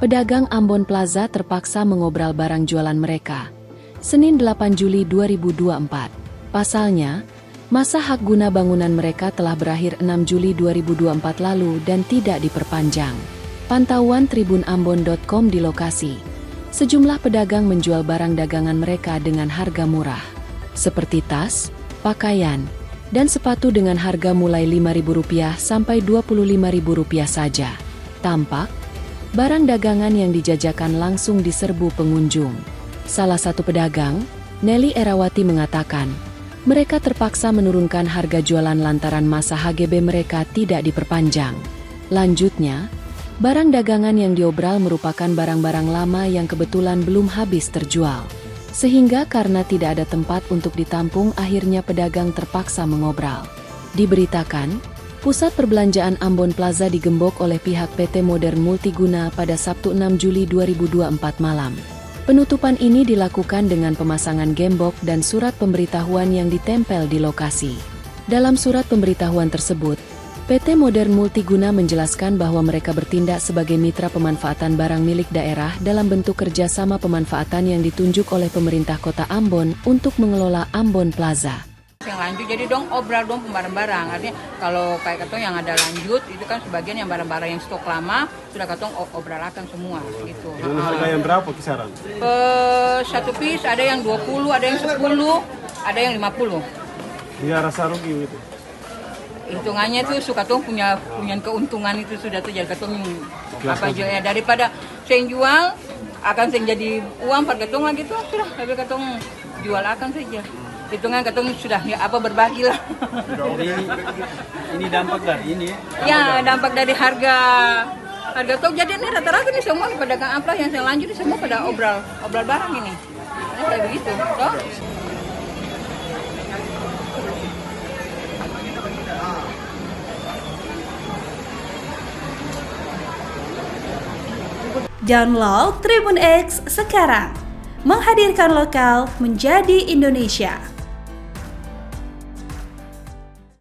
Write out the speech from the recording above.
pedagang Ambon Plaza terpaksa mengobral barang jualan mereka. Senin 8 Juli 2024. Pasalnya, masa hak guna bangunan mereka telah berakhir 6 Juli 2024 lalu dan tidak diperpanjang. Pantauan tribunambon.com di lokasi. Sejumlah pedagang menjual barang dagangan mereka dengan harga murah, seperti tas, pakaian, dan sepatu dengan harga mulai Rp5.000 sampai Rp25.000 saja. Tampak, barang dagangan yang dijajakan langsung diserbu pengunjung. Salah satu pedagang, Nelly Erawati mengatakan, mereka terpaksa menurunkan harga jualan lantaran masa HGB mereka tidak diperpanjang. Lanjutnya, barang dagangan yang diobral merupakan barang-barang lama yang kebetulan belum habis terjual. Sehingga karena tidak ada tempat untuk ditampung, akhirnya pedagang terpaksa mengobral. Diberitakan, pusat perbelanjaan Ambon Plaza digembok oleh pihak PT Modern Multiguna pada Sabtu 6 Juli 2024 malam. Penutupan ini dilakukan dengan pemasangan gembok dan surat pemberitahuan yang ditempel di lokasi. Dalam surat pemberitahuan tersebut, PT Modern Multiguna menjelaskan bahwa mereka bertindak sebagai mitra pemanfaatan barang milik daerah dalam bentuk kerjasama pemanfaatan yang ditunjuk oleh pemerintah kota Ambon untuk mengelola Ambon Plaza. Yang lanjut jadi dong obral dong barang-barang, artinya kalau kayak katong yang ada lanjut itu kan sebagian yang barang-barang yang stok lama sudah katong obralakan semua gitu. Dengan harga yang berapa kisaran? Satu piece ada yang 20, ada yang 10, ada yang 50. Dia rasa rugi gitu. Hitungannya tuh suka tuh punya keuntungan itu sudah tuh jadi katong apa aja ya, daripada saya jual akan saya jadi uang per katong lagi tuh sudah lebih katong jual akan saja. Hitungan katong sudah ya apa berbagi lah. Ini dampak dari ini ya? Dampak dari harga tuh jadi ini rata-rata nih semua nih pedagang amplas yang saya lanjut semua pada obral barang ini. Ini kayak begitu, toh. Download Tribun X sekarang, menghadirkan lokal menjadi Indonesia.